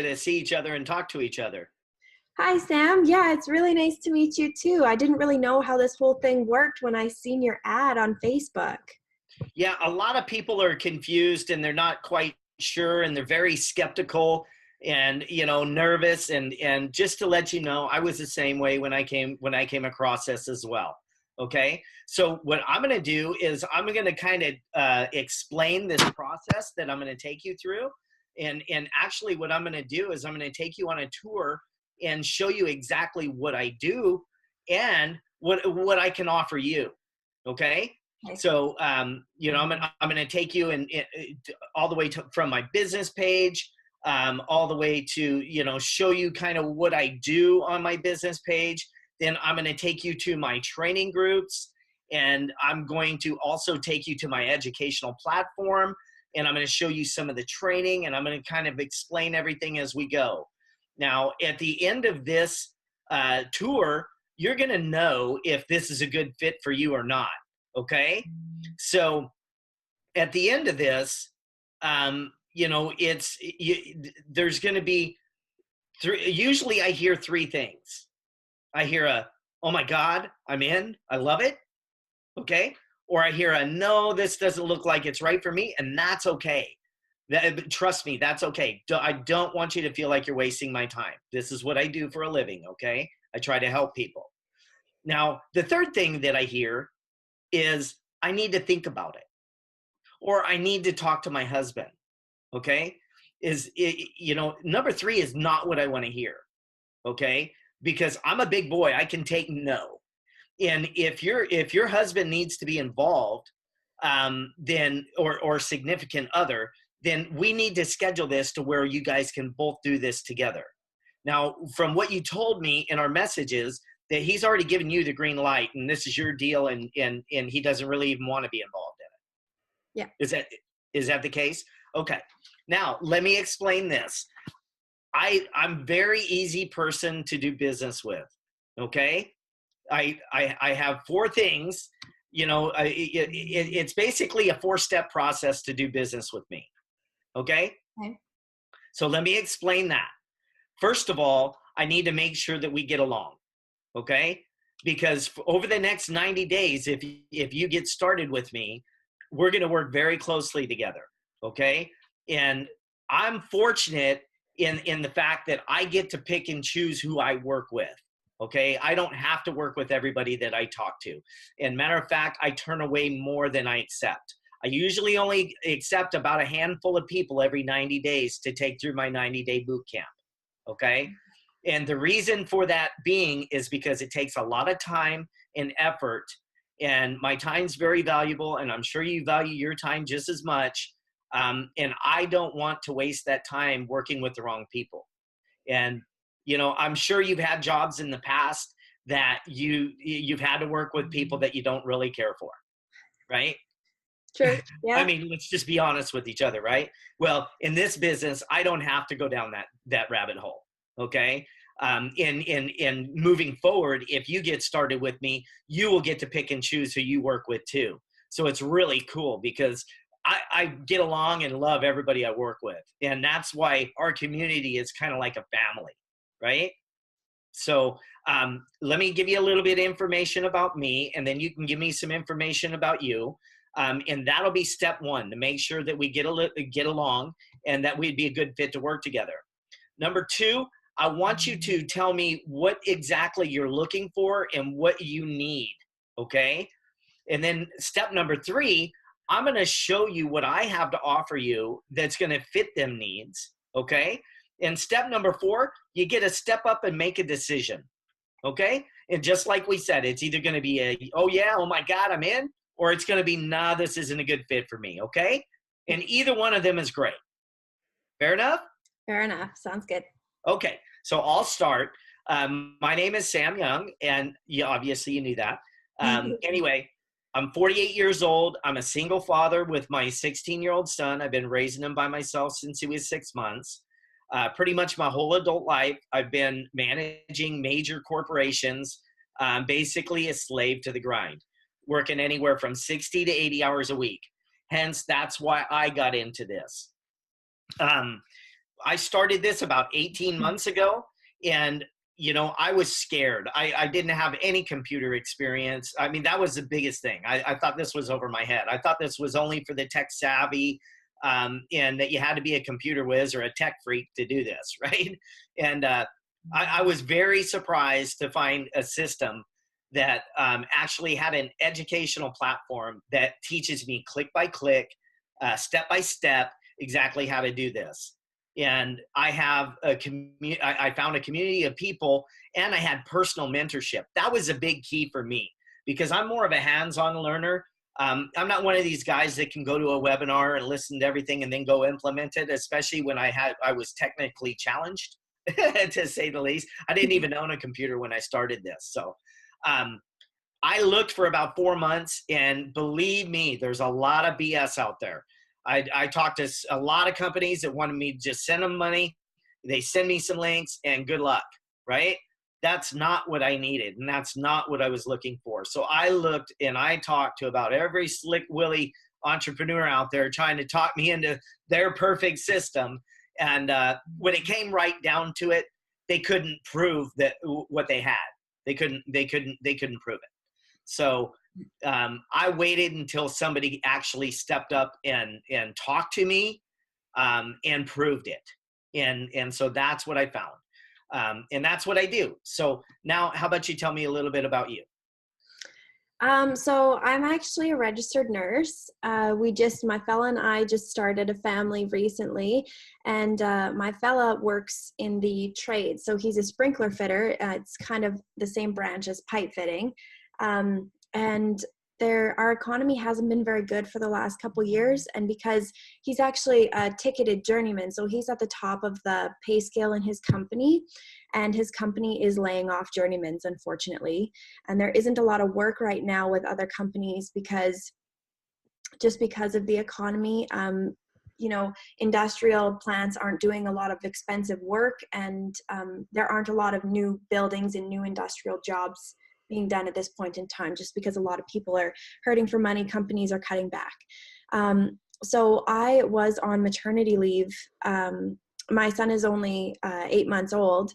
to see each other and talk to each other. Hi, Sam. Yeah, it's really nice to meet you too. I didn't really know how this whole thing worked when I seen your ad on Facebook. Yeah, a lot of people are confused and they're not quite sure and they're very skeptical and nervous and just to let you know, I was the same way when I came across this as well. Okay, so what I'm going to do is I'm going to kind of explain this process that I'm going to take you through, and actually what I'm going to do is I'm going to take you on a tour and show you exactly what I do and what I can offer you. Okay. Okay. So, I'm gonna take you all the way from my business page, all the way to show you kind of what I do on my business page. Then I'm gonna take you to my training groups, and I'm going to also take you to my educational platform, and I'm gonna show you some of the training, and I'm gonna kind of explain everything as we go. Now, at the end of this tour, you're gonna know if this is a good fit for you or not. Okay. So at the end of this, there's going to be usually I hear three things. I hear oh my God, I'm in, I love it. Okay. Or I hear no, this doesn't look like it's right for me. And that's okay. Trust me, that's okay. I don't want you to feel like you're wasting my time. This is what I do for a living. Okay. I try to help people. Now, the third thing that I hear is I need to think about it, or I need to talk to my husband. Okay. Number three is not what I want to hear. Okay. Because I'm a big boy. I can take no. And if your husband needs to be involved, then, or significant other, then we need to schedule this to where you guys can both do this together. Now, from what you told me in our messages, that he's already given you the green light and this is your deal, and he doesn't really even want to be involved in it. Yeah. Is that the case? Okay. Now, let me explain this. I'm very easy person to do business with. Okay. I have four things, it's basically a 4-step process to do business with me. Okay. Okay. So let me explain that. First of all, I need to make sure that we get along. Okay. Because over the next 90 days, if you get started with me, we're going to work very closely together. Okay. And I'm fortunate in the fact that I get to pick and choose who I work with. Okay. I don't have to work with everybody that I talk to. And matter of fact, I turn away more than I accept. I usually only accept about a handful of people every 90 days to take through my 90-day boot camp. Okay. And the reason for that being is because it takes a lot of time and effort, and my time's very valuable, and I'm sure you value your time just as much. And I don't want to waste that time working with the wrong people. And, I'm sure you've had jobs in the past that you've had to work with people that you don't really care for, right? Sure. Yeah. I mean, let's just be honest with each other, right? Well, in this business, I don't have to go down that rabbit hole. Okay. In moving forward, if you get started with me, you will get to pick and choose who you work with too. So it's really cool because I get along and love everybody I work with. And that's why our community is kind of like a family, right? So let me give you a little bit of information about me, and then you can give me some information about you. And that'll be step one, to make sure that we get along and that we'd be a good fit to work together. Number two, I want you to tell me what exactly you're looking for and what you need, okay? And then step number three, I'm going to show you what I have to offer you that's going to fit them needs, okay? And step number four, you get to step up and make a decision, okay? And just like we said, it's either going to be oh yeah, oh my God, I'm in, or it's going to be, nah, this isn't a good fit for me, okay? And either one of them is great. Fair enough? Fair enough. Sounds good. Okay, so I'll start. My name is Sam Young, and obviously you knew that. Anyway, I'm 48 years old. I'm a single father with my 16-year-old son. I've been raising him by myself since he was 6 months. Pretty much my whole adult life, I've been managing major corporations, basically a slave to the grind, working anywhere from 60 to 80 hours a week. Hence, that's why I got into this. I started this about 18 months ago, and I was scared. I didn't have any computer experience. I mean, that was the biggest thing. I thought this was over my head. I thought this was only for the tech savvy, and that you had to be a computer whiz or a tech freak to do this, right? And I was very surprised to find a system that actually had an educational platform that teaches me click by click, step by step, exactly how to do this. And I have I found a community of people, and I had personal mentorship. That was a big key for me because I'm more of a hands-on learner. I'm not one of these guys that can go to a webinar and listen to everything and then go implement it, especially when I was technically challenged, to say the least. I didn't even own a computer when I started this. So I looked for about 4 months, and believe me, there's a lot of BS out there. I talked to a lot of companies that wanted me to just send them money. They send me some links and good luck, right? That's not what I needed, and that's not what I was looking for. So I looked and I talked to about every slick willy entrepreneur out there trying to talk me into their perfect system. And when it came right down to it, they couldn't prove that what they had. They couldn't prove it. So I waited until somebody actually stepped up and talked to me and proved it. And so that's what I found. And that's what I do. So now how about you tell me a little bit about you? So I'm actually a registered nurse. My fella and I just started a family recently, and my fella works in the trade. So he's a sprinkler fitter. It's kind of the same branch as pipe fitting. And our economy hasn't been very good for the last couple years, and because he's actually a ticketed journeyman, so he's at the top of the pay scale in his company, and his company is laying off journeymans, unfortunately. And there isn't a lot of work right now with other companies because of the economy. Industrial plants aren't doing a lot of expensive work, and there aren't a lot of new buildings and new industrial jobs being done at this point in time, just because a lot of people are hurting for money. Companies are cutting back. So I was on maternity leave. My son is only 8 months old,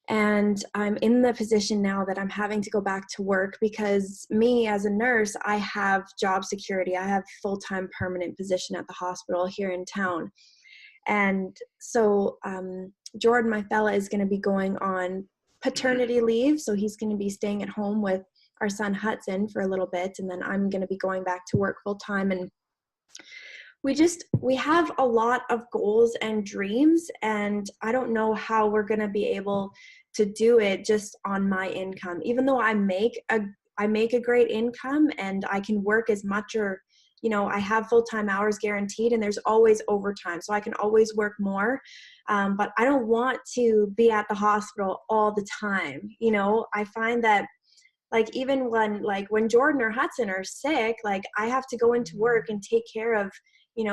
and I'm in the position now that I'm having to go back to work because me as a nurse, I have job security. I have full-time permanent position at the hospital here in town. And so Jordan, my fella, is going to be going on paternity leave. So he's going to be staying at home with our son Hudson for a little bit. And then I'm going to be going back to work full time. And we have a lot of goals and dreams, and I don't know how we're going to be able to do it just on my income, even though I make a great income and I can work as much, or I have full-time hours guaranteed, and there's always overtime, so I can always work more. But I don't want to be at the hospital all the time. I find that even when Jordan or Hudson are sick, I have to go into work and take care of,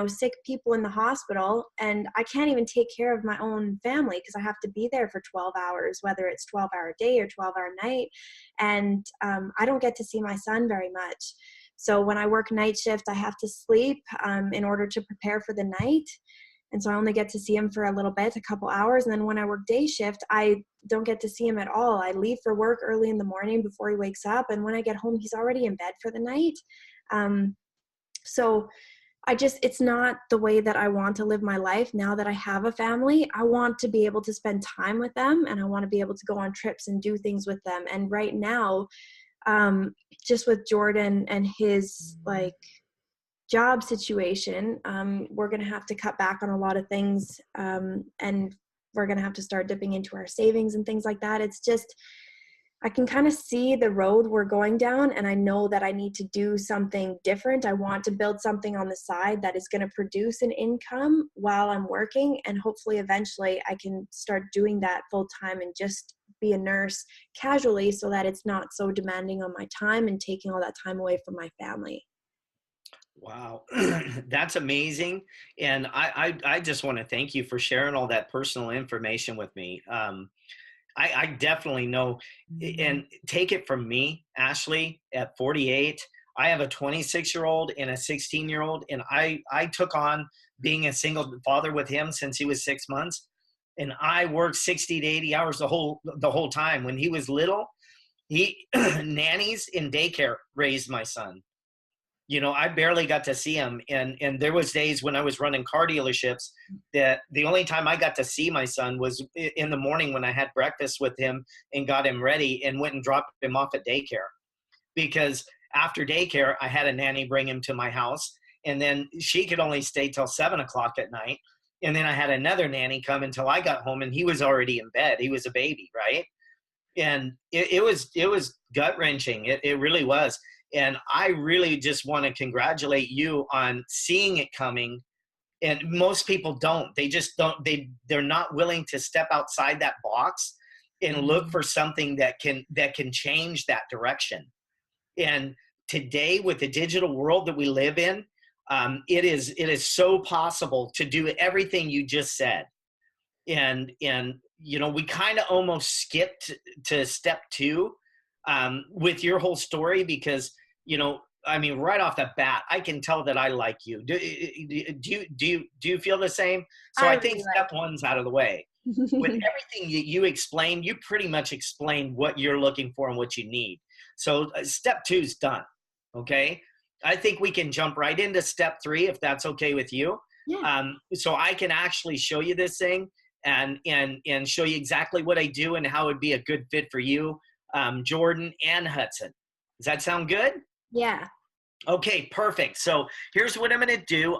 sick people in the hospital, and I can't even take care of my own family because I have to be there for 12 hours, whether it's 12-hour day or 12-hour night. And I don't get to see my son very much. So when I work night shift, I have to sleep in order to prepare for the night. And so I only get to see him for a little bit, a couple hours. And then when I work day shift, I don't get to see him at all. I leave for work early in the morning before he wakes up. And when I get home, he's already in bed for the night. So it's not the way that I want to live my life now that I have a family. I want to be able to spend time with them, and I want to be able to go on trips and do things with them. And right now, just with Jordan and his job situation, we're going to have to cut back on a lot of things, and we're going to have to start dipping into our savings and things like that. It's just, I can kind of see the road we're going down, and I know that I need to do something different. I want to build something on the side that is going to produce an income while I'm working, and hopefully eventually I can start doing that full time and just be a nurse casually, so that it's not so demanding on my time and taking all that time away from my family. Wow, that's amazing. And I just want to thank you for sharing all that personal information with me. I definitely know, and take it from me, Ashley, at 48, I have a 26-year-old and a 16-year-old, and I took on being a single father with him since he was 6 months. And I worked 60 to 80 hours the whole time. When he was little, he nannies in daycare raised my son. I barely got to see him. And there was days when I was running car dealerships that the only time I got to see my son was in the morning when I had breakfast with him and got him ready and went and dropped him off at daycare. Because after daycare, I had a nanny bring him to my house, and then she could only stay till 7 o'clock at night. And then I had another nanny come until I got home, and he was already in bed. He was a baby, right? And it was gut wrenching. It really was. And I really just want to congratulate you on seeing it coming. And most people don't. They just don't. They're not willing to step outside that box and look for something that can change that direction. And today, with the digital world that we live in, it is so possible to do everything you just said. And we kind of almost skipped to step two with your whole story, because right off the bat, I can tell that I like you. Do you feel the same? So I think step one's out of the way. With everything that you explained, you pretty much explained what you're looking for and what you need. So step two's done. Okay. I think we can jump right into step three, if that's okay with you. Yeah. So I can actually show you this thing and show you exactly what I do and how it'd be a good fit for you, Jordan and Hudson. Does that sound good? Yeah. Okay, perfect. So here's what I'm going to do.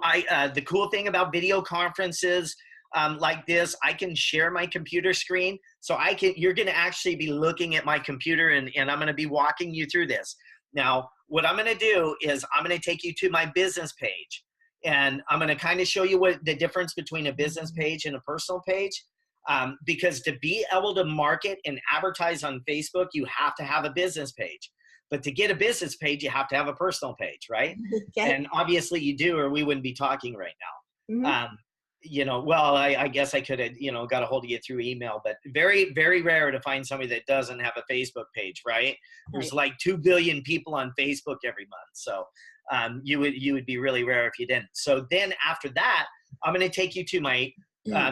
The cool thing about video conferences like this, I can share my computer screen. So you're going to actually be looking at my computer, and I'm going to be walking you through this. Now, what I'm going to do is I'm going to take you to my business page, and I'm going to kind of show you what the difference between a business page and a personal page. Because to be able to market and advertise on Facebook, you have to have a business page. But to get a business page, you have to have a personal page, right? Okay. And obviously you do, or we wouldn't be talking right now. Mm-hmm. Well, I guess I could have, got a hold of you through email, but very, very rare to find somebody that doesn't have a Facebook page, right? There's like 2 billion people on Facebook every month. So you would be really rare if you didn't. So then after that, I'm going to take you to my,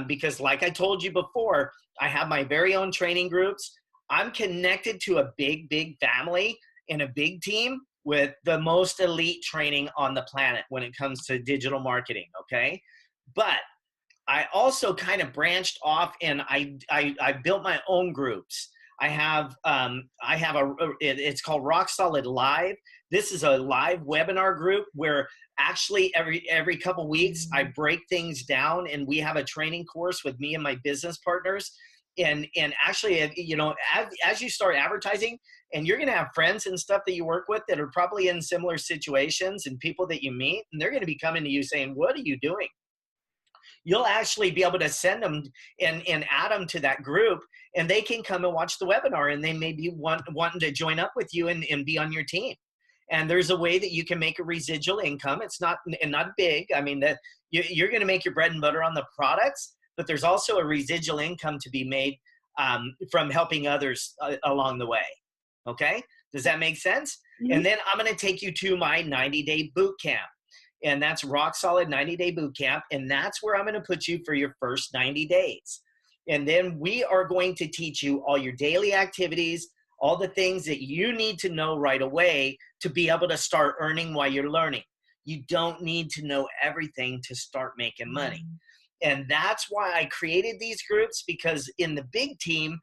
because like I told you before, I have my very own training groups. I'm connected to a big, big family and a big team with the most elite training on the planet when it comes to digital marketing. Okay. But I also kind of branched off, and I built my own groups. It's called Rock Solid Live. This is a live webinar group where actually every couple weeks I break things down, and we have a training course with me and my business partners. And actually, as you start advertising, and you're going to have friends and stuff that you work with that are probably in similar situations, and people that you meet, and they're going to be coming to you saying, "What are you doing?" You'll actually be able to send them and add them to that group, and they can come and watch the webinar, and they may be wanting to join up with you and be on your team. And there's a way that you can make a residual income. It's not big. I mean, that you're going to make your bread and butter on the products, but there's also a residual income to be made from helping others along the way. Okay? Does that make sense? Mm-hmm. And then I'm going to take you to my 90-day boot camp. And that's Rock Solid 90-day boot camp. And that's where I'm going to put you for your first 90 days. And then we are going to teach you all your daily activities, all the things that you need to know right away to be able to start earning while you're learning. You don't need to know everything to start making money. And that's why I created these groups, because in the big team,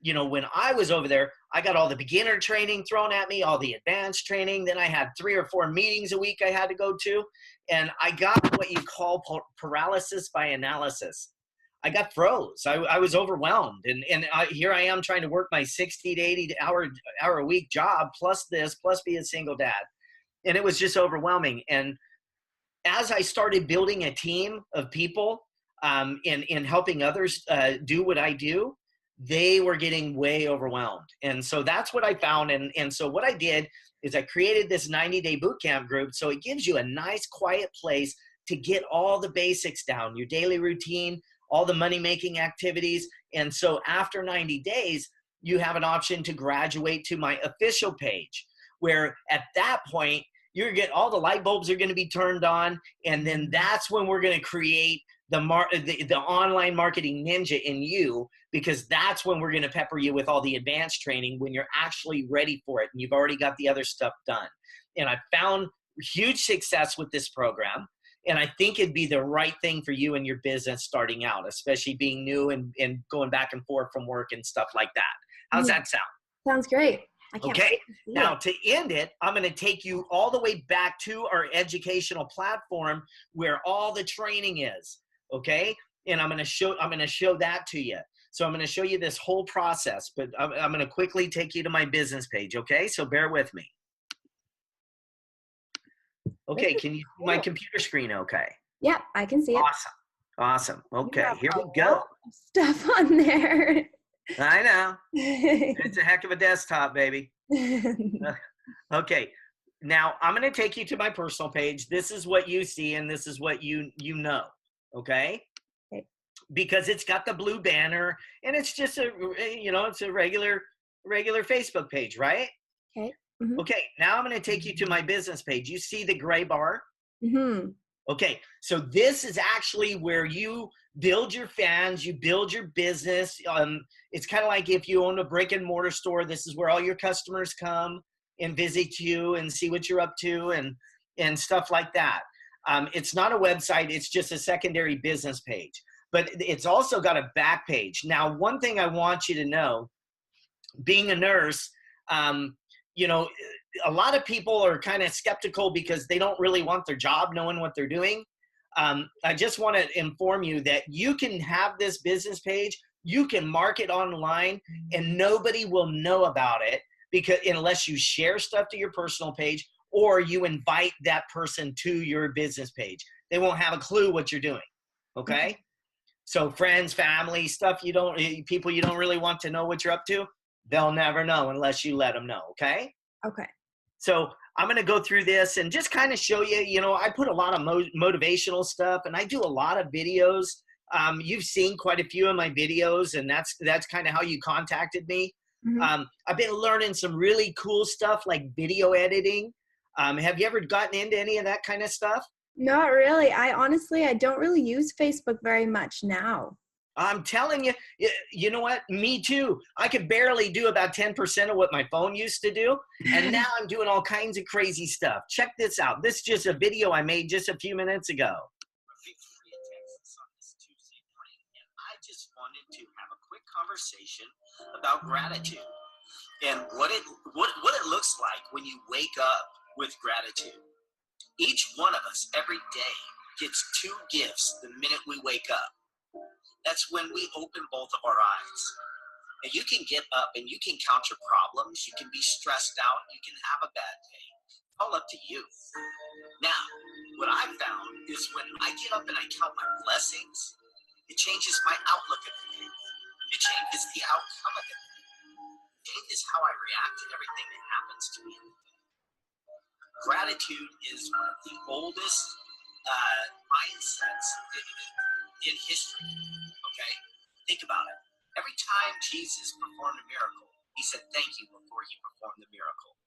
when I was over there, I got all the beginner training thrown at me, all the advanced training. Then I had 3 or 4 meetings a week I had to go to. And I got what you call paralysis by analysis. I got froze. I was overwhelmed. And here I am trying to work my 60 to 80 hour a week job, plus this, plus be a single dad. And it was just overwhelming. And as I started building a team of people in helping others do what I do, they were getting way overwhelmed. And so that's what I found. And so what I did is I created this 90-day bootcamp group. So it gives you a nice, quiet place to get all the basics down, your daily routine, all the money-making activities. And so after 90 days, you have an option to graduate to my official page, where at that point, You're gonna get all the light bulbs are going to be turned on, and then that's when we're going to create the online marketing ninja in you, because that's when we're going to pepper you with all the advanced training when you're actually ready for it and you've already got the other stuff done. And I found huge success with this program. And I think it'd be the right thing for you and your business starting out, especially being new and going back and forth from work and stuff like that. How's that sound? Sounds great. I can't Okay. wait to see Now, it. to end it, I'm going to take you all the way back to our educational platform where all the training is. Okay. And I'm going to show that to you. So I'm going to show you this whole process, but I'm going to quickly take you to my business page. Okay. So bear with me. Okay. Can you see my computer screen? Okay. Yeah, I can see it. Awesome. Awesome. Okay. Here we go. Lot of stuff on there. I know. It's a heck of a desktop, baby. Okay. Now I'm going to take you to my personal page. This is what you see, and this is what you know. Okay. Because it's got the blue banner, and it's just it's a regular Facebook page, right? Okay. Mm-hmm. Okay. Now I'm going to take you to my business page. You see the gray bar? Mm-hmm. Okay. So this is actually where you build your fans, you build your business. It's kind of like if you own a brick and mortar store, this is where all your customers come and visit you and see what you're up to and stuff like that. It's not a website. It's just a secondary business page, but it's also got a back page. Now, one thing I want you to know, being a nurse, a lot of people are kind of skeptical because they don't really want their job knowing what they're doing. I just want to inform you that you can have this business page, you can market online, and nobody will know about it because unless you share stuff to your personal page or you invite that person to your business page. They won't have a clue what you're doing. Okay? So friends, family, people you don't really want to know what you're up to, they'll never know unless you let them know. Okay? Okay. So I'm going to go through this and just kind of show you, I put a lot of motivational stuff, and I do a lot of videos. You've seen quite a few of my videos, and that's kind of how you contacted me. Mm-hmm. I've been learning some really cool stuff like video editing. Have you ever gotten into any of that kind of stuff? Not really. I don't really use Facebook very much now. I'm telling you, you know what? Me too. I could barely do about 10% of what my phone used to do. And now I'm doing all kinds of crazy stuff. Check this out. This is just a video I made just a few minutes ago. I just wanted to have a quick conversation about gratitude and what it looks like when you wake up with gratitude. Each one of us every day gets 2 gifts the minute we wake up. That's when we open both of our eyes. And you can get up and you can count your problems. You can be stressed out. You can have a bad day. It's all up to you. Now, what I've found is when I get up and I count my blessings, it changes my outlook of the day. It changes the outcome of the day. It changes how I react to everything that happens to me. Gratitude is one of the oldest mindsets in history. Okay? Think about it. Every time Jesus performed a miracle, he said thank you before he performed the miracle.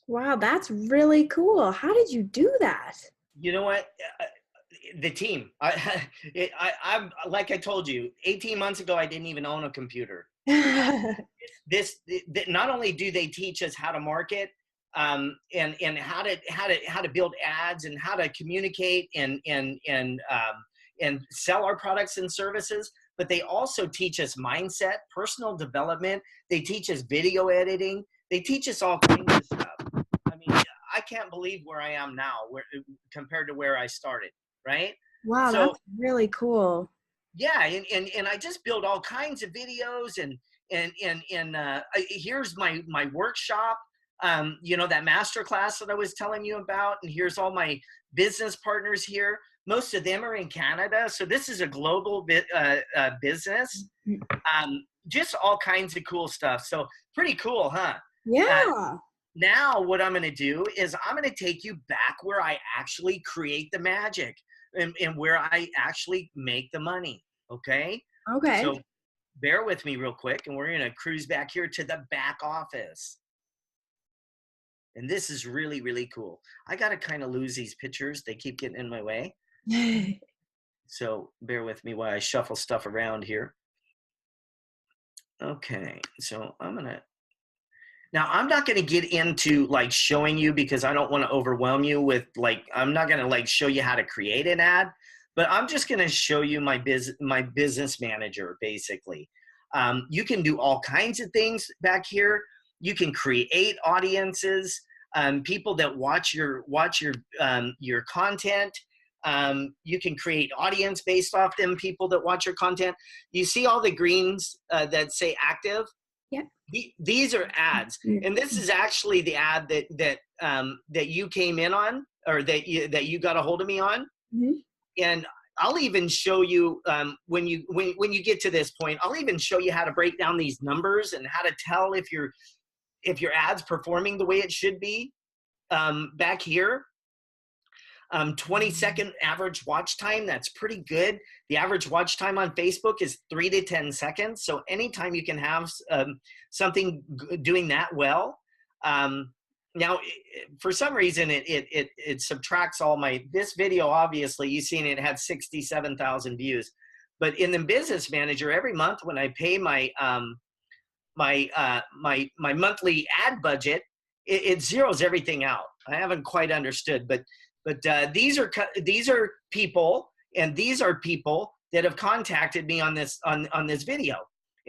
Wow, that's really cool. How did you do that? You know what? The team. I'm like I told you, 18 months ago, I didn't even own a computer. Not only do they teach us how to market, and how to build ads and how to communicate and sell our products and services, but they also teach us mindset, personal development. They teach us video editing. They teach us all kinds of stuff. I mean, I can't believe where I am now compared to where I started, right? Wow, So, that's really cool. Yeah, and I just build all kinds of videos and here's my workshop. That master class that I was telling you about, and here's all my business partners here. Most of them are in Canada, so this is a global business. Just all kinds of cool stuff. So pretty cool, huh? Yeah. Now what I'm going to do is I'm going to take you back where I actually create the magic and where I actually make the money. Okay? Okay. So bear with me real quick, and we're going to cruise back here to the back office. And this is really, really cool. I got to kind of lose these pictures. They keep getting in my way. So bear with me while I shuffle stuff around here. Okay, so now I'm not going to get into like showing you, because I don't want to overwhelm you with like, I'm not going to like show you how to create an ad, but I'm just going to show you my business manager, basically. You can do all kinds of things back here. You can create audiences, people that watch your content. You can create audience based off them people that watch your content. You see all the greens that say active? Yeah. These are ads, and this is actually the ad that you came in on, or that you got a hold of me on. Mm-hmm. And I'll even show you when you get to this point, I'll even show you how to break down these numbers and how to tell if your ad's performing the way it should be. Back here, 20-second average watch time. That's pretty good. The average watch time on Facebook is 3 to 10 seconds. So anytime you can have something doing that well. Now, for some reason, it subtracts all this video. Obviously, you've seen it had 67,000 views. But in the Business Manager, every month when I pay my monthly ad budget, it zeroes everything out. I haven't quite understood, but these are people, and these are people that have contacted me on this video.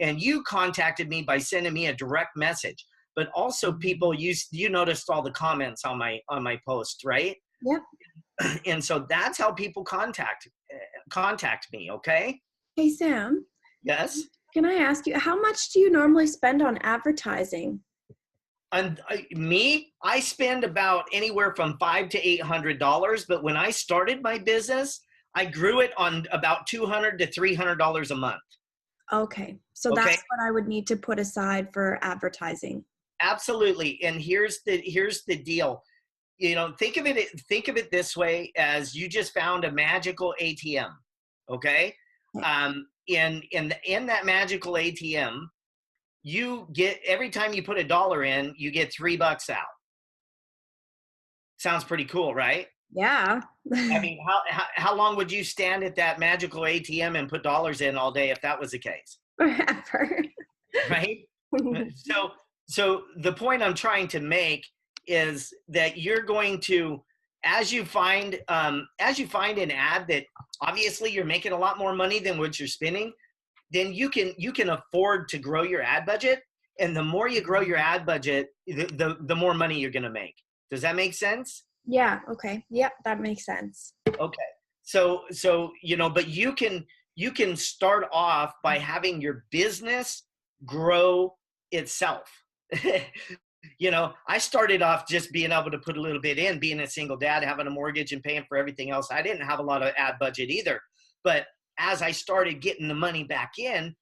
And you contacted me by sending me a direct message, but also people, you noticed all the comments on my post, right? Yep. And so that's how people contact me. Okay. Hey, Sam. Yes. Can I ask you, how much do you normally spend on advertising? And I spend about anywhere from $500 to $800. But when I started my business, I grew it on about $200 to $300 a month. Okay, so that's what I would need to put aside for advertising. Absolutely. And here's the deal. You know, think of it this way: as you just found a magical ATM. Okay. In that magical ATM, you get, every time you put $1 in, you get $3 out. Sounds pretty cool, right? Yeah. I mean, how long would you stand at that magical ATM and put dollars in all day if that was the case? Forever. Right? So the point I'm trying to make is that you're going to, as you find an ad that obviously you're making a lot more money than what you're spending, then you can afford to grow your ad budget. And the more you grow your ad budget, the more money you're going to make. Does that make sense? Yeah. Okay. Yep. That makes sense. Okay. So, you know, but you can start off by having your business grow itself. You know, I started off just being able to put a little bit in, being a single dad, having a mortgage and paying for everything else. I didn't have a lot of ad budget either. But as I started getting the money back in,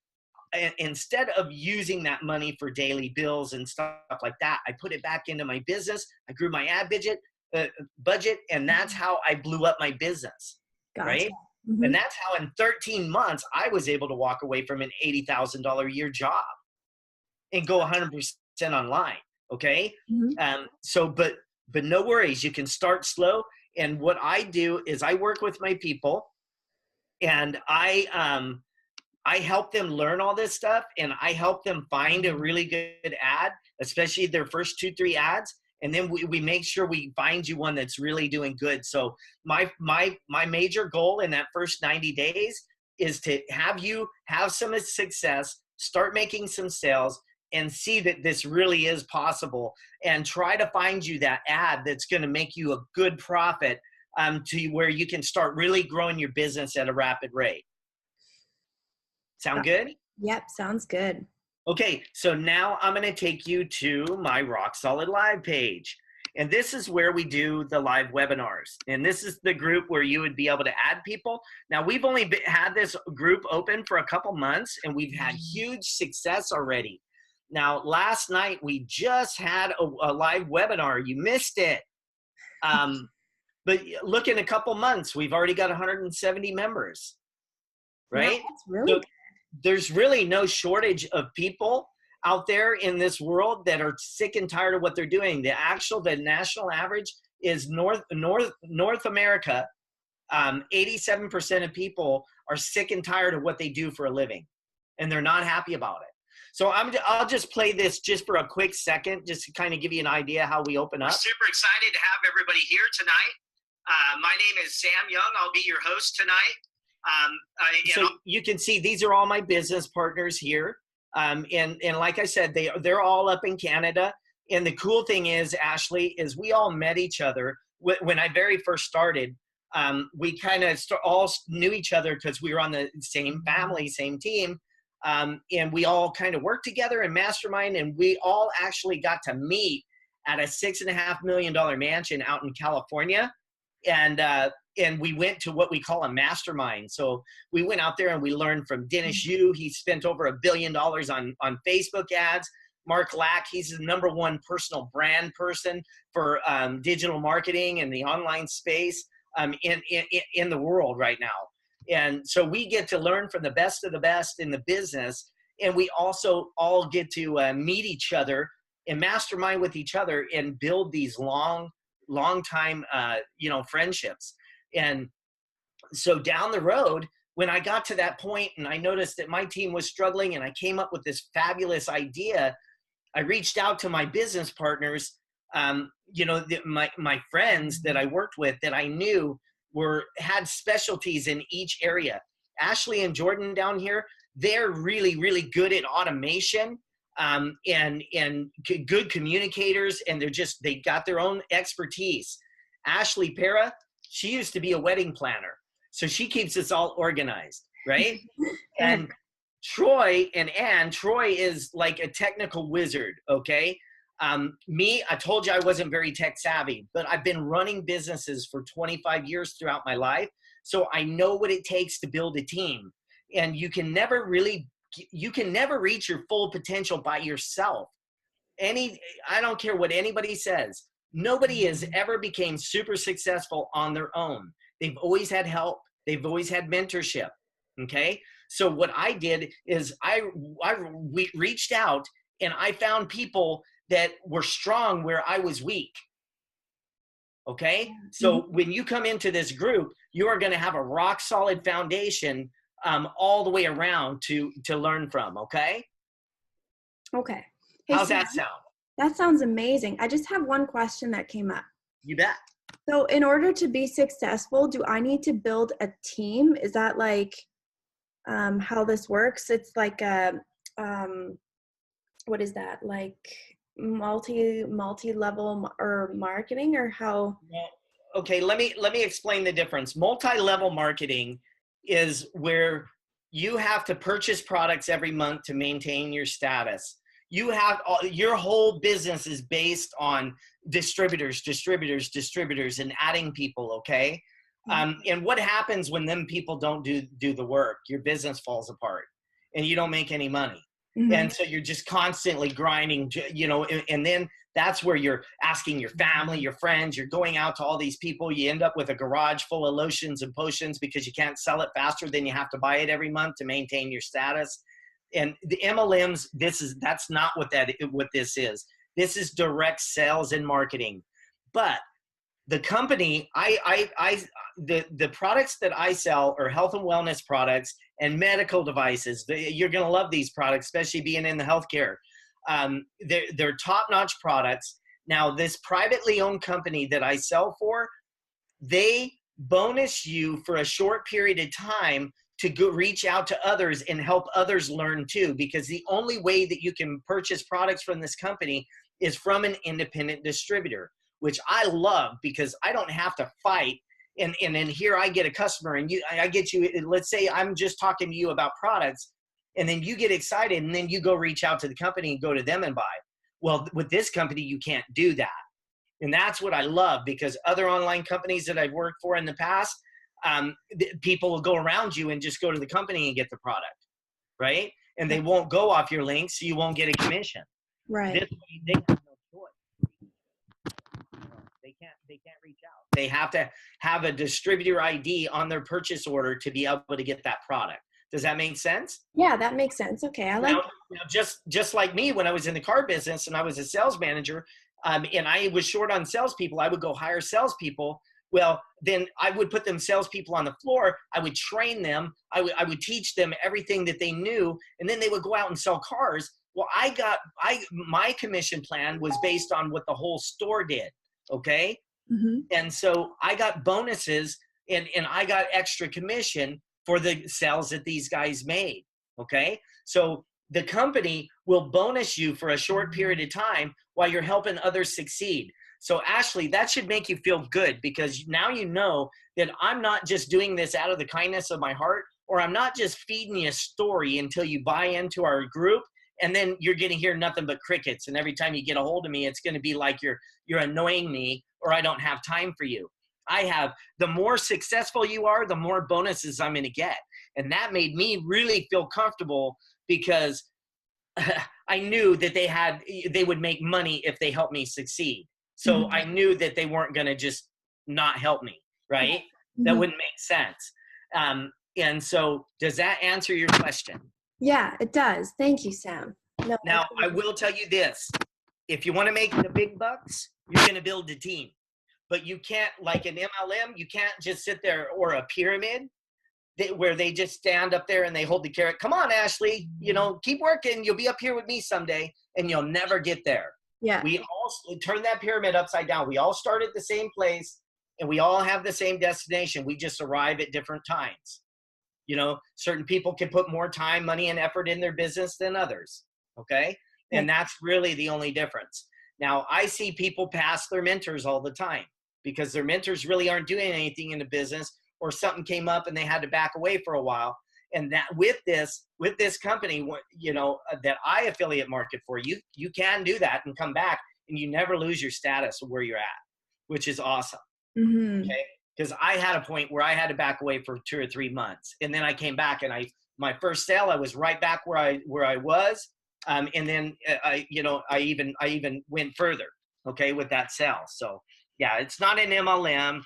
instead of using that money for daily bills and stuff like that, I put it back into my business. I grew my ad budget, and that's how I blew up my business. Gotcha. Right? Mm-hmm. And that's how in 13 months, I was able to walk away from an $80,000 a year job and go 100% online. Okay. Mm-hmm. But no worries. You can start slow. And what I do is I work with my people, and I help them learn all this stuff, and I help them find a really good ad, especially their first 2-3 ads. And then we make sure we find you one that's really doing good. So my major goal in that first 90 days is to have you have some success, start making some sales, and see that this really is possible, and try to find you that ad that's going to make you a good profit, to where you can start really growing your business at a rapid rate. Sound good? Yep, sounds good. Okay, so now I'm going to take you to my Rock Solid Live page. And this is where we do the live webinars. And this is the group where you would be able to add people. Now, we've only had this group open for a couple months, and we've had huge success already. Now, last night, we just had a live webinar. You missed it. But look, in a couple months, we've already got 170 members, right? Yeah, that's really good. There's really no shortage of people. out there in this world that are sick and tired of what they're doing. The national average is North America. 87% of people are sick and tired of what they do for a living, and they're not happy about it. So I'll just play this just for a quick second, just to kind of give you an idea how we open up. We're super excited to have everybody here tonight. My name is Sam Young. I'll be your host tonight. So you can see these are all my business partners here. And like I said, they're all up in Canada. And the cool thing is, Ashley, is we all met each other when I very first started. We kind of all knew each other because we were on the same family, same team. And we all kind of worked together and mastermind, and we all actually got to meet at a $6.5 million mansion out in California. And we went to what we call a mastermind. So we went out there and we learned from Dennis Yu. He spent over $1 billion on Facebook ads. Mark Lack, he's the #1 personal brand person for digital marketing and the online space in the world right now. And so we get to learn from the best of the best in the business. And we also all get to meet each other and mastermind with each other and build these long time, friendships. And so down the road, when I got to that point and I noticed that my team was struggling and I came up with this fabulous idea, I reached out to my business partners, my friends that I worked with that I knew had specialties in each area. Ashley and Jordan down here, they're really, really good at automation and good communicators, and they got their own expertise. Ashley Para, she used to be a wedding planner, so she keeps us all organized, right? And Troy is like a technical wizard, okay? I told you I wasn't very tech savvy, but I've been running businesses for 25 years throughout my life. So I know what it takes to build a team. And you can never reach your full potential by yourself. I don't care what anybody says. Nobody has ever became super successful on their own. They've always had help. They've always had mentorship. Okay. So what I did is we reached out and I found people that were strong where I was weak. Okay. So when you come into this group, you are going to have a rock solid foundation all the way around to learn from. Okay. Okay. Hey, how's that sound? That sounds amazing. I just have one question that came up. You bet. So in order to be successful, do I need to build a team? Is that like how this works? It's like what is that? Like multi-level or marketing, or how? Well, okay, let me explain the difference. Multi-level marketing is where you have to purchase products every month to maintain your status. Your whole business is based on distributors, and adding people, okay? And what happens when them people don't do the work? Your business falls apart and you don't make any money. And so you're just constantly grinding, and then that's where you're asking your family, your friends, you're going out to all these people. You end up with a garage full of lotions and potions because you can't sell it faster than you have to buy it every month to maintain your status. And the MLMs, that's not what this is. This is direct sales and marketing. But the company, the products that I sell are health and wellness products and medical devices. You're going to love these products, especially being in the healthcare. They're top-notch products. Now, this privately owned company that I sell for, they bonus you for a short period of time to go reach out to others and help others learn too, because the only way that you can purchase products from this company is from an independent distributor, which I love because I don't have to fight. And then here I get a customer and I get you, let's say I'm just talking to you about products, and then you get excited and then you go reach out to the company and go to them and buy. Well, with this company, you can't do that. And that's what I love, because other online companies that I've worked for in the past, people will go around you and just go to the company and get the product, right? And they won't go off your links, so you won't get a commission. Right. This way, they have no choice. They can't reach out. They have to have a distributor ID on their purchase order to be able to get that product. Does that make sense? Yeah, that makes sense. Okay, I like. Now just like me, when I was in the car business and I was a sales manager, and I was short on salespeople, I would go hire salespeople. Well, then I would put them salespeople on the floor. I would train them. I would teach them everything that they knew, and then they would go out and sell cars. Well, my commission plan was based on what the whole store did. Okay. Mm-hmm. And so I got bonuses and I got extra commission for the sales that these guys made. Okay. So the company will bonus you for a short period of time while you're helping others succeed. So Ashley, that should make you feel good, because now you know that I'm not just doing this out of the kindness of my heart, or I'm not just feeding you a story until you buy into our group, and then you're going to hear nothing but crickets. And every time you get a hold of me, it's going to be like you're annoying me, or I don't have time for you. The more successful you are, the more bonuses I'm going to get. And that made me really feel comfortable, because I knew that they would make money if they helped me succeed. So I knew that they weren't going to just not help me, right? Mm-hmm. That wouldn't make sense. And so does that answer your question? Yeah, it does. Thank you, Sam. No, now, I will tell you this. If you want to make the big bucks, you're going to build a team. But you can't, like an MLM, you can't just sit there, or a pyramid where they just stand up there and they hold the carrot. Come on, Ashley, keep working. You'll be up here with me someday, and you'll never get there. Yeah. We all turn that pyramid upside down. We all start at the same place, and we all have the same destination. We just arrive at different times. Certain people can put more time, money, and effort in their business than others. Okay. And that's really the only difference. Now, I see people pass their mentors all the time, because their mentors really aren't doing anything in the business, or something came up and they had to back away for a while. And that with this company, that I affiliate market for, you can do that and come back, and you never lose your status of where you're at, which is awesome. Mm-hmm. Okay. Because I had a point where I had to back away for 2 or 3 months, and then I came back, and my first sale, I was right back where I was. And then I even went further, okay, with that sale. So yeah, it's not an MLM.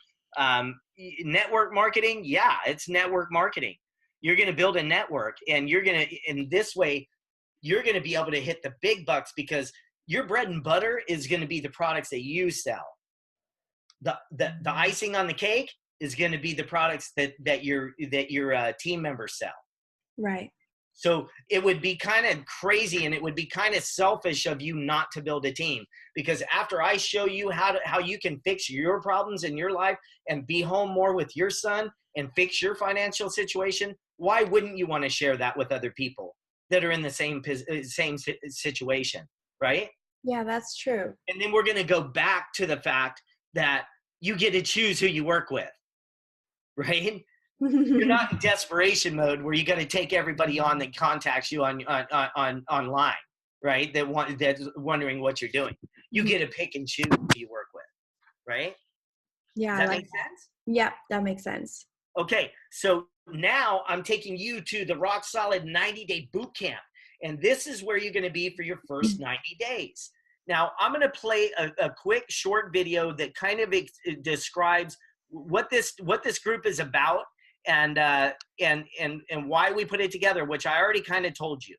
Network marketing, yeah, it's network marketing. You're going to build a network, and in this way, you're going to be able to hit the big bucks, because your bread and butter is going to be the products that you sell. The icing on the cake is going to be the products that your team members sell. Right. So it would be kind of crazy, and it would be kind of selfish of you not to build a team, because after I show you how you can fix your problems in your life and be home more with your son and fix your financial situation, why wouldn't you want to share that with other people that are in the same situation, right? Yeah, that's true. And then we're going to go back to the fact that you get to choose who you work with, right? You're not in desperation mode where you got to take everybody on that contacts you on online, right? That's wondering what you're doing. You get to pick and choose who you work with, right? Yeah. Does that make sense? Yeah, that makes sense. Okay, so now I'm taking you to the Rock Solid 90-day boot camp, and this is where you're going to be for your first 90 days. Now, I'm going to play a quick short video that kind of describes what this group is about, and why we put it together, which I already kind of told you.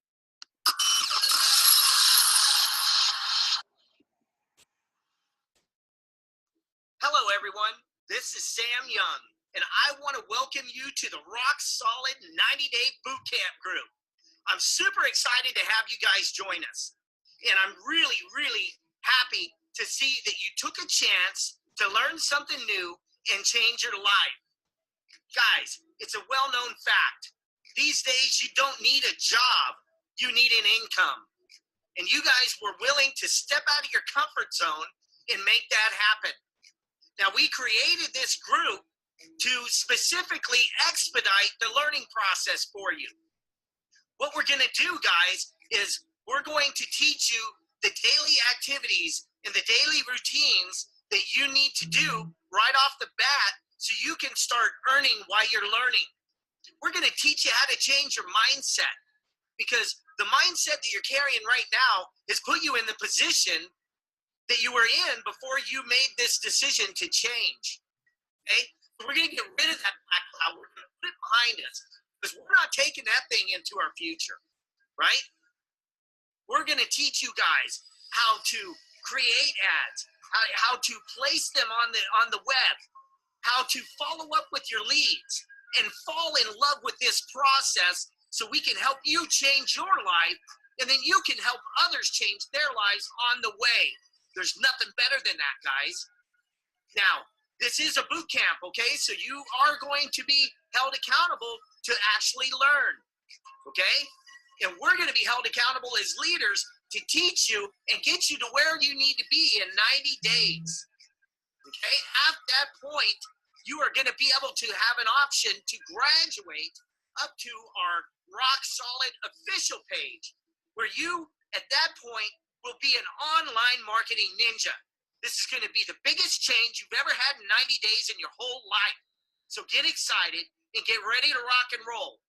Hello, everyone. This is Sam Young, and I want to welcome you to the Rock Solid 90-day boot camp group. I'm super excited to have you guys join us, and I'm really, really happy to see that you took a chance to learn something new and change your life. Guys, it's a well-known fact. These days, you don't need a job. You need an income. And you guys were willing to step out of your comfort zone and make that happen. Now, we created this group to specifically expedite the learning process for you. What we're going to do, guys, is we're going to teach you the daily activities and the daily routines that you need to do right off the bat, so you can start earning while you're learning. We're going to teach you how to change your mindset, because the mindset that you're carrying right now has put you in the position that you were in before you made this decision to change. Okay? We're going to get rid of that black cloud. We're going to put it behind us. because we're not taking that thing into our future, right? We're going to teach you guys how to create ads, how to place them on the web, how to follow up with your leads, and fall in love with this process so we can help you change your life, and then you can help others change their lives on the way. There's nothing better than that, guys. Now, this is a boot camp, okay? So you are going to be held accountable to actually learn, okay? And we're going to be held accountable as leaders to teach you and get you to where you need to be in 90 days, okay? At that point, you are going to be able to have an option to graduate up to our Rock Solid official page, where you, at that point, will be an online marketing ninja. This is going to be the biggest change you've ever had in 90 days in your whole life. So get excited and get ready to rock and roll.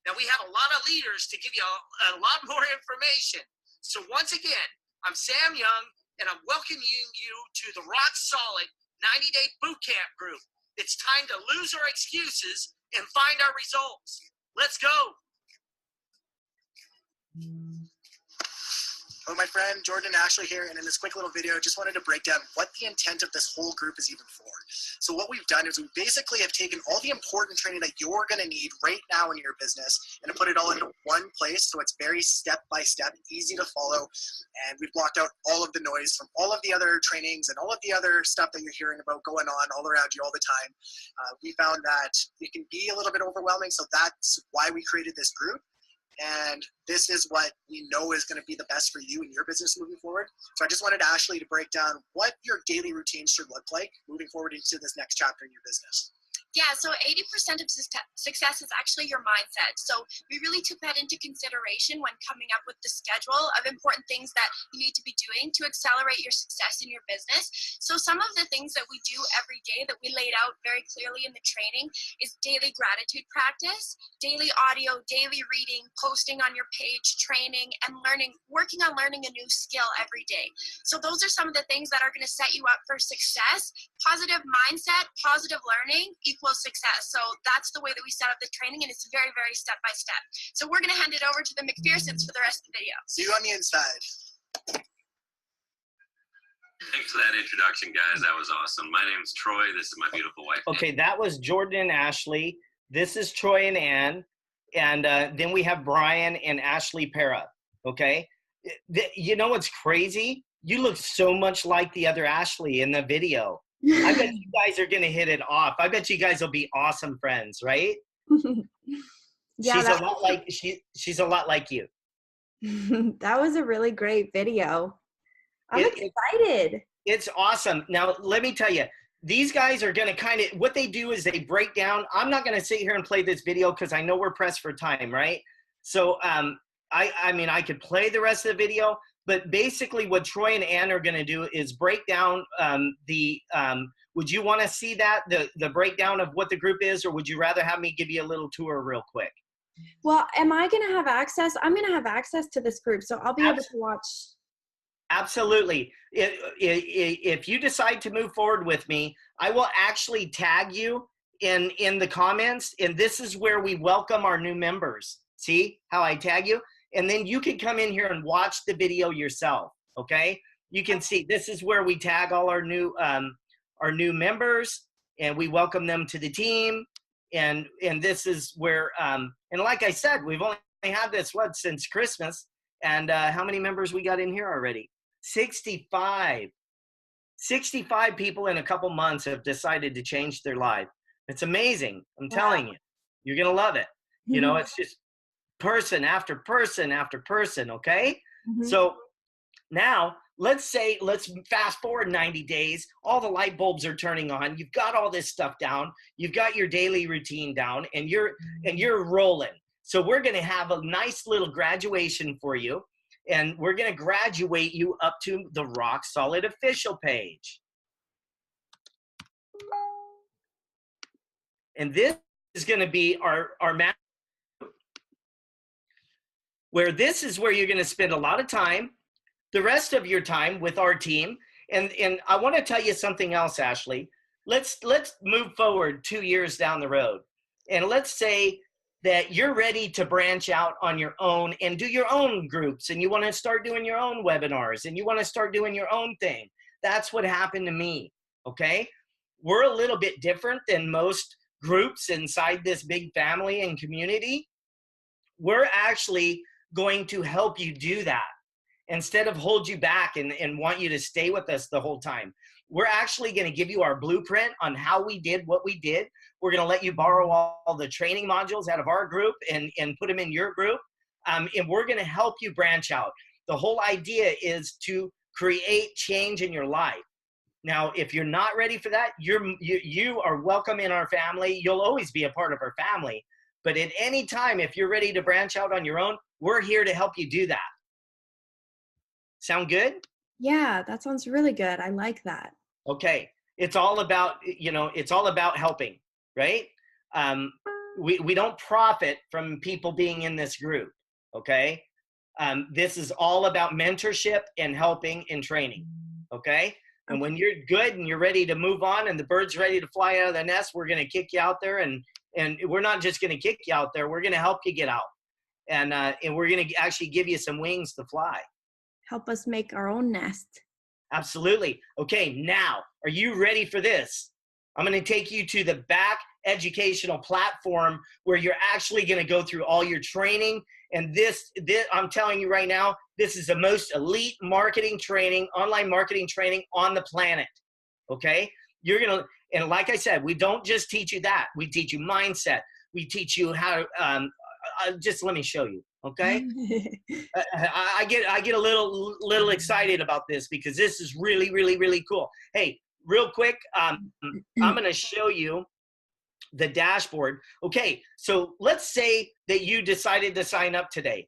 Now, we have a lot of leaders to give you a lot more information. So once again, I'm Sam Young, and I'm welcoming you to the Rock Solid 90-Day Boot Camp group. It's time to lose our excuses and find our results. Let's go. Hello, my friend, Jordan Ashley here, and in this quick little video, just wanted to break down what the intent of this whole group is even for. So what we've done is we basically have taken all the important training that you're going to need right now in your business and put it all into one place, so it's very step-by-step, easy to follow, and we've blocked out all of the noise from all of the other trainings and all of the other stuff that you're hearing about going on all around you all the time. We found that it can be a little bit overwhelming, so that's why we created this group. And this is what we know is going to be the best for you and your business moving forward. So I just wanted Ashley to break down what your daily routine should look like moving forward into this next chapter in your business. Yeah, so 80% of success is actually your mindset. So we really took that into consideration when coming up with the schedule of important things that you need to be doing to accelerate your success in your business. So some of the things that we do every day that we laid out very clearly in the training is daily gratitude practice, daily audio, daily reading, posting on your page, training, and working on learning a new skill every day. So those are some of the things that are going to set you up for success. Positive mindset, positive learning equals success. So that's the way that we set up the training, and it's very, very step by step. So we're going to hand it over to the McPhersons for the rest of the video. See you on the inside. Thanks for that introduction, guys. That was awesome. My name's Troy. This is my beautiful wife. Okay, that was Jordan and Ashley. This is Troy and Ann. And then we have Brian and Ashley Para. Okay? You know what's crazy? You look so much like the other Ashley in the video. I bet you guys are going to hit it off. I bet you guys will be awesome friends, right? Yeah, she's a lot like you. that was a really great video. I'm excited. It's awesome. Now, let me tell you, these guys are going to what they do is they break down. I'm not going to sit here and play this video because I know we're pressed for time, right? So, I mean, I could play the rest of the video, but basically what Troy and Ann are going to do is break down would you want to see that, the breakdown of what the group is, or would you rather have me give you a little tour real quick? Well, am I going to have access? I'm going to have access to this group, so I'll be able to watch. Absolutely. If you decide to move forward with me, I will actually tag you in the comments, and this is where we welcome our new members. See how I tag you? And then you can come in here and watch the video yourself, okay? You can see this is where we tag all our new members, and we welcome them to the team. And this is where, and like I said, we've only had this, since Christmas. And how many members we got in here already? 65. 65 people in a couple months have decided to change their life. It's amazing. I'm telling you. You're going to love it. You know, it's just person after person after person, okay? So now let's fast forward 90 days. All the light bulbs are turning on. You've got all this stuff down. You've got your daily routine down, and you're rolling. So we're going to have a nice little graduation for you, and we're going to graduate you up to the Rock Solid official page. And this is going to be our master, where this is where you're going to spend a lot of time, the rest of your time with our team. And I want to tell you something else, Ashley. Let's move forward 2 years down the road. And let's say that you're ready to branch out on your own and do your own groups, and you want to start doing your own webinars, and you want to start doing your own thing. That's what happened to me, okay? We're a little bit different than most groups inside this big family and community. We're actually going to help you do that instead of hold you back and want you to stay with us the whole time. We're actually going to give you our blueprint on how we did what we did. We're going to let you borrow all the training modules out of our group and put them in your group. And we're going to help you branch out. The whole idea is to create change in your life. Now, if you're not ready for that, you are welcome in our family. You'll always be a part of our family. But at any time, if you're ready to branch out on your own, we're here to help you do that. Sound good? Yeah, that sounds really good. I like that. Okay. It's all about, it's all about helping, right? We don't profit from people being in this group, okay? This is all about mentorship and helping and training, okay? And when you're good and you're ready to move on and the bird's ready to fly out of the nest, we're going to kick you out there. And we're not just going to kick you out there. We're going to help you get out. And we're going to actually give you some wings to fly. Help us make our own nest. Absolutely. Okay, now, are you ready for this? I'm going to take you to the back educational platform where you're actually going to go through all your training. And this, I'm telling you right now, this is the most elite marketing training, online marketing training on the planet. Okay? You're going to, and like I said, we don't just teach you that. We teach you mindset. We teach you how to, just let me show you. Okay? I get a little excited about this because this is really, really, really cool. Hey, real quick, I'm going to show you the dashboard. Okay, so let's say that you decided to sign up today.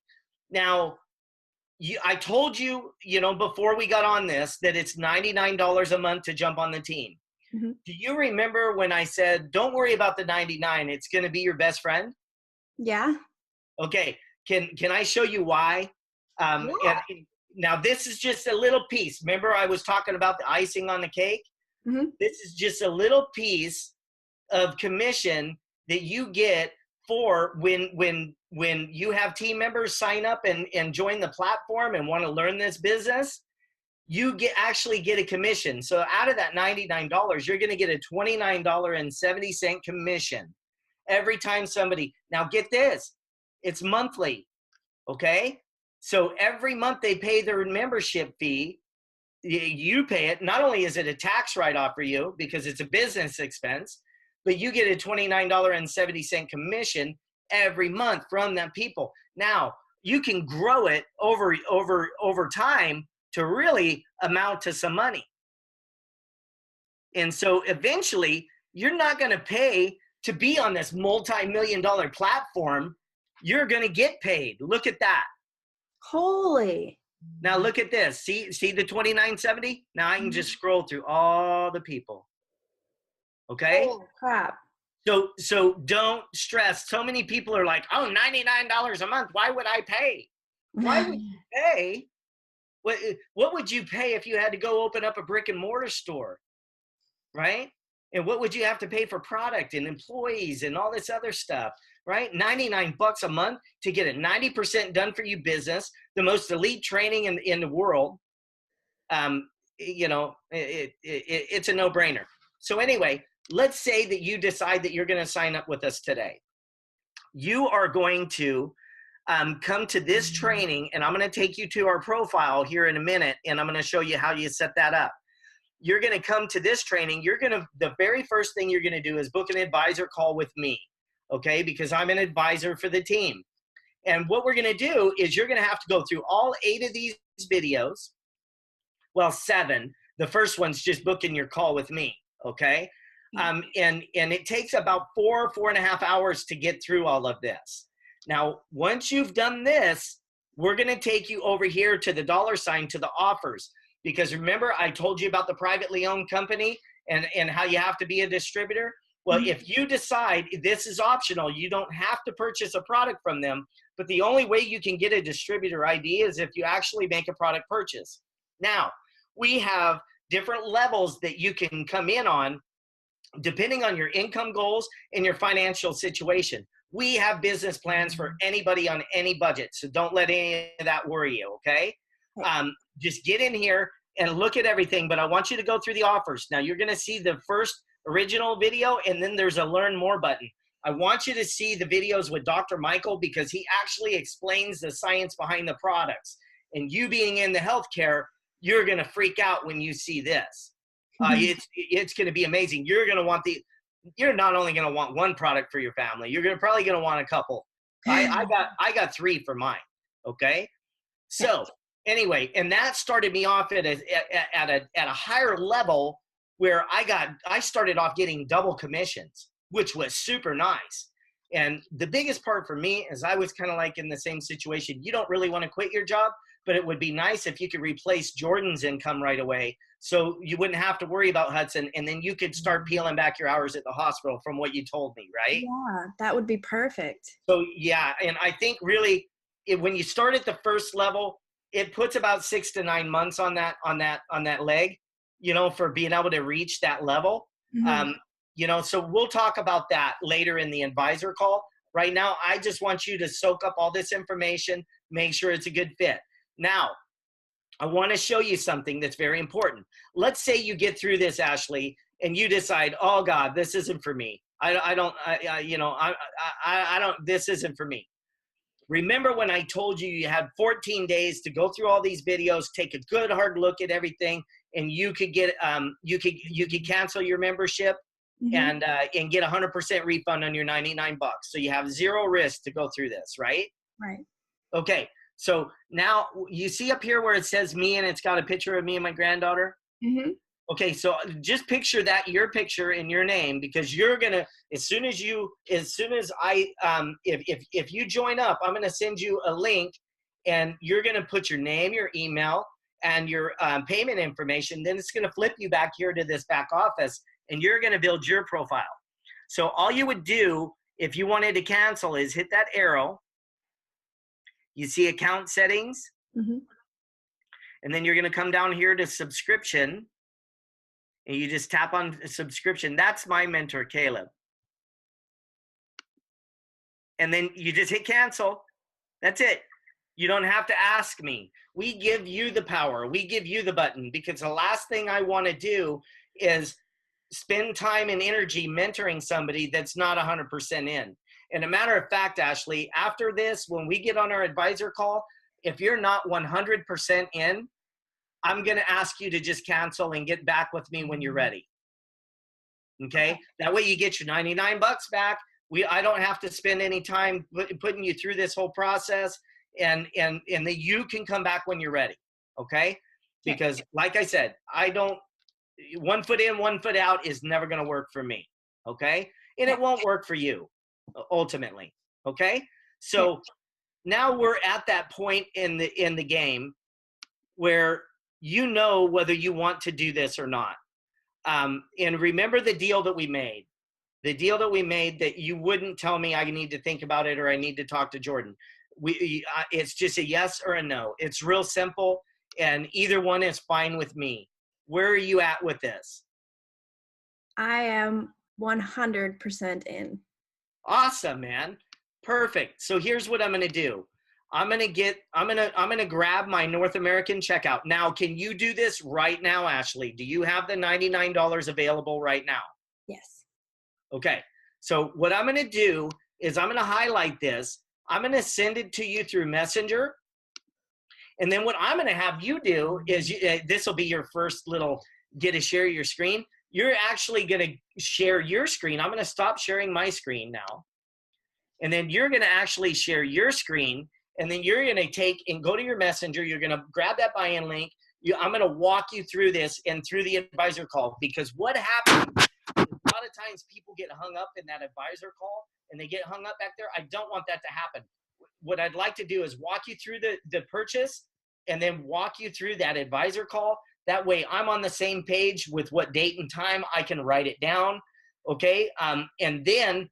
Now, I told you, before we got on this, that it's $99 a month to jump on the team. Mm-hmm. Do you remember when I said, don't worry about the $99, it's going to be your best friend? Yeah. Okay, can I show you why? Yeah. And now, this is just a little piece. Remember I was talking about the icing on the cake? Mm-hmm. This is just a little piece of commission that you get for when you have team members sign up and join the platform and want to learn this business. You actually get a commission. So out of that $99, you're going to get a $29.70 commission every time somebody. Now get this, it's monthly, okay? So every month they pay their membership fee. You pay it. Not only is it a tax write-off for you because it's a business expense, but you get a $29.70 commission every month from them people. Now, you can grow it over time to really amount to some money. And so eventually, you're not going to pay to be on this multi-million-dollar platform. You're going to get paid. Look at that. Holy. Now look at this. See the $29.70? Now I can just scroll through all the people. Okay? Oh, crap. So don't stress. So many people are like, oh, $99 a month. Why would I pay? Why would you pay? What would you pay if you had to go open up a brick and mortar store? Right? And what would you have to pay for product and employees and all this other stuff? Right? $99 a month to get a 90% done for you business, the most elite training in the world. It's a no-brainer. So anyway, let's say that you decide that you're going to sign up with us today. You are going to come to this training, and I'm going to take you to our profile here in a minute, and I'm going to show you how you set that up. You're going to come to this training. The very first thing you're going to do is book an advisor call with me, okay? Because I'm an advisor for the team. And what we're going to do is you're going to have to go through all 8 of these videos. Well, 7. The first one's just booking your call with me, okay? And it takes about 4.5 hours to get through all of this. Now, once you've done this, we're going to take you over here to the $ to the offers. Because remember, I told you about the privately owned company and how you have to be a distributor. Well, if you decide this is optional, you don't have to purchase a product from them. But the only way you can get a distributor ID is if you actually make a product purchase. Now, we have different levels that you can come in on depending on your income goals and your financial situation. We have business plans for anybody on any budget. So don't let any of that worry you, okay? Just get in here and look at everything, but I want you to go through the offers. Now you're gonna see the first original video, and then there's a learn more button. I want you to see the videos with Dr. Michael, because he actually explains the science behind the products. And you being in the healthcare, you're gonna freak out when you see this. It's gonna be amazing. You're not only gonna want one product for your family, you're probably gonna want a couple. I got 3 for mine, okay? So anyway, and that started me off at a higher level, where I started off getting double commissions, which was super nice. And the biggest part for me is I was kind of like in the same situation. You don't really want to quit your job, but it would be nice if you could replace Jordan's income right away, so you wouldn't have to worry about Hudson, and then you could start peeling back your hours at the hospital from what you told me, right? Yeah, that would be perfect. So yeah, and I think really when you start at the first level, it puts about 6 to 9 months on that leg, you know, for being able to reach that level. You know, so we'll talk about that later in the advisor call. Right now, I just want you to soak up all this information, make sure it's a good fit. Now, I want to show you something that's very important. Let's say you get through this, Ashley, and you decide, oh God, this isn't for me. This isn't for me. Remember when I told you you had 14 days to go through all these videos, take a good hard look at everything, and you could get you could cancel your membership and get 100% refund on your $99. So you have 0 risk to go through this, right? Right. Okay. So now you see up here where it says me, and it's got a picture of me and my granddaughter. Okay, so just picture that, your picture and your name, because you're gonna, if you join up, I'm gonna send you a link, and you're gonna put your name, your email, and your payment information. Then it's gonna flip you back here to this back office, and you're gonna build your profile. So all you would do if you wanted to cancel is hit that arrow. You see account settings, and then you're gonna come down here to subscription. And you just tap on subscription. That's my mentor, Caleb. And then you just hit cancel. That's it. You don't have to ask me. We give you the power. We give you the button, because the last thing I want to do is spend time and energy mentoring somebody that's not 100% in. And a matter of fact, Ashley, after this, when we get on our advisor call, if you're not 100% in, I'm going to ask you to just cancel and get back with me when you're ready. Okay? That way you get your $99 back. I don't have to spend any time putting you through this whole process, and then you can come back when you're ready. Okay? Because like I said, one foot in, one foot out is never going to work for me. Okay? And it won't work for you ultimately. Okay? So now we're at that point in the game where you know whether you want to do this or not. And remember the deal that we made. The deal that we made that you wouldn't tell me I need to think about it or I need to talk to Jordan. It's just a yes or a no. It's real simple, and either one is fine with me. Where are you at with this? I am 100% in. Awesome, man. Perfect. So here's what I'm going to do. I'm going to grab my North American checkout. Now, can you do this right now, Ashley? Do you have the $99 available right now? Yes. Okay. So what I'm going to do is I'm going to highlight this. I'm going to send it to you through Messenger. And then what I'm going to have you do is this will be your first little get to share your screen. You're actually going to share your screen. I'm going to stop sharing my screen now. And then you're going to actually share your screen. And then you're going to take and go to your Messenger. You're going to grab that buy-in link. I'm going to walk you through this and through the advisor call, because what happens is a lot of times people get hung up in that advisor call and they get hung up back there. I don't want that to happen. What I'd like to do is walk you through the purchase and then walk you through that advisor call. That way I'm on the same page with what date and time. I can write it down. Okay. And then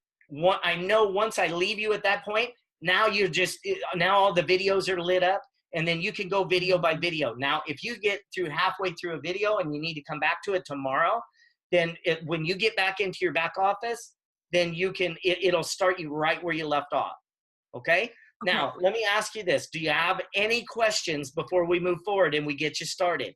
I know once I leave you at that point, now all the videos are lit up, and then you can go video by video. Now, if you get through halfway through a video and you need to come back to it tomorrow, then when you get back into your back office, then it'll start you right where you left off. Okay? Now, let me ask you this. Do you have any questions before we move forward and we get you started?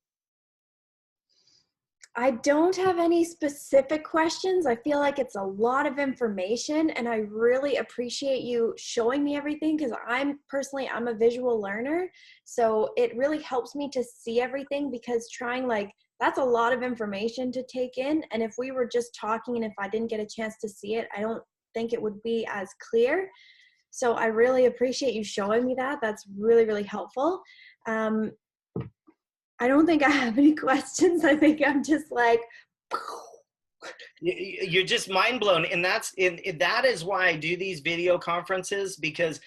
I don't have any specific questions. I feel like it's a lot of information, and I really appreciate you showing me everything, because I'm a visual learner. So it really helps me to see everything, because that's a lot of information to take in. And if we were just talking and if I didn't get a chance to see it, I don't think it would be as clear. So I really appreciate you showing me that. That's really, really helpful. I don't think I have any questions. I think I'm just like, you're just mind blown. And that is why I do these video conferences, because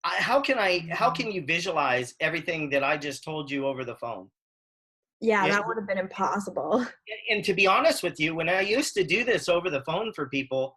how can you visualize everything that I just told you over the phone? Yeah, that would have been impossible. And to be honest with you, when I used to do this over the phone for people,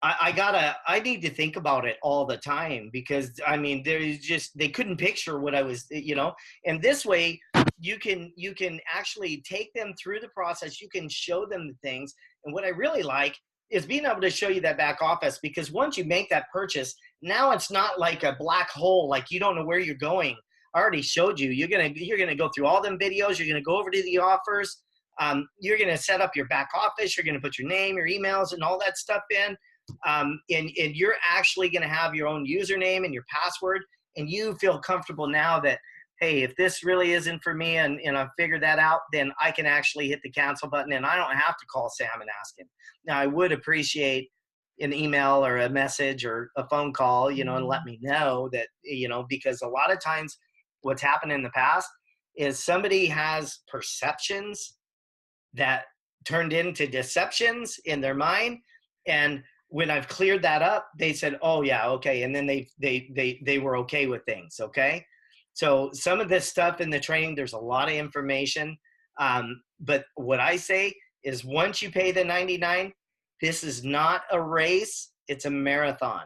I need to think about it all the time, because I mean, they couldn't picture what I was, and this way you can actually take them through the process. You can show them the things. And what I really like is being able to show you that back office, because once you make that purchase, now it's not like a black hole, like you don't know where you're going. I already showed you. You're gonna go through all them videos. You're gonna go over to the offers. You're gonna set up your back office. You're gonna put your name, your emails, and all that stuff in. And you're actually going to have your own username and your password, and you feel comfortable now that, hey, if this really isn't for me and I've figured that out, then I can actually hit the cancel button and I don't have to call Sam and ask him. Now, I would appreciate an email or a message or a phone call, and let me know that, because a lot of times what's happened in the past is somebody has perceptions that turned into deceptions in their mind. And when I've cleared that up, they said, oh yeah, okay. And then they were okay with things. Okay. So some of this stuff in the training, there's a lot of information. But what I say is, once you pay the $99, this is not a race. It's a marathon.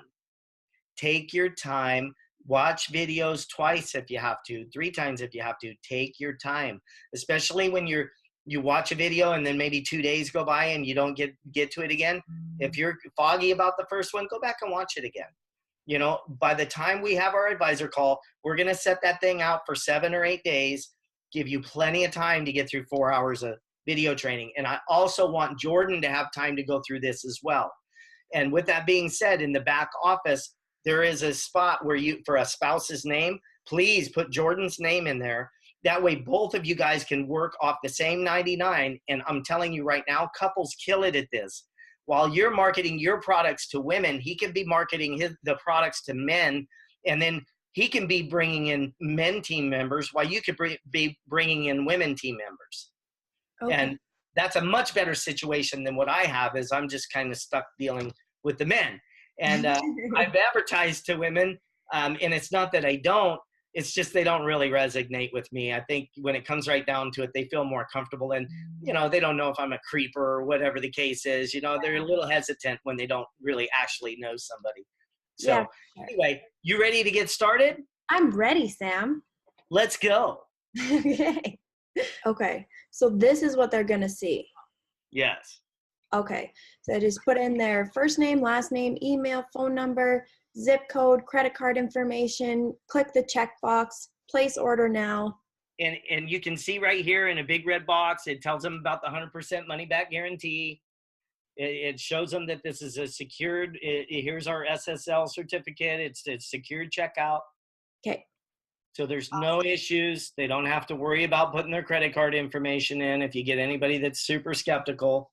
Take your time, watch videos twice if you have to, 3 times if you have to. Take your time, especially when you watch a video and then maybe 2 days go by and you don't get to it again. If you're foggy about the first one, go back and watch it again. By the time we have our advisor call, we're going to set that thing out for 7 or 8 days, give you plenty of time to get through 4 hours of video training. And I also want Jordan to have time to go through this as well. And with that being said, in the back office, there is a spot where for a spouse's name, please put Jordan's name in there. That way, both of you guys can work off the same 99. And I'm telling you right now, couples kill it at this. While you're marketing your products to women, he can be marketing the products to men. And then he can be bringing in men team members while you could be bringing in women team members. Okay. And that's a much better situation than what I have, is I'm just kind of stuck dealing with the men. And I've advertised to women, and it's not that I don't. It's just they don't really resonate with me. I think when it comes right down to it, they feel more comfortable, and they don't know if I'm a creeper or whatever the case is. They're a little hesitant when they don't really actually know somebody. So Anyway, you ready to get started? I'm ready, Sam. Let's go. Okay. So this is what they're going to see. Yes. Okay. So I just put in their first name, last name, email, phone number, zip code, credit card information, click the checkbox, place order now. And you can see right here in a big red box, it tells them about the 100% money back guarantee. It shows them that this is a secured, here's our SSL certificate. It's secured checkout. Okay. So there's no issues. They don't have to worry about putting their credit card information in if you get anybody that's super skeptical.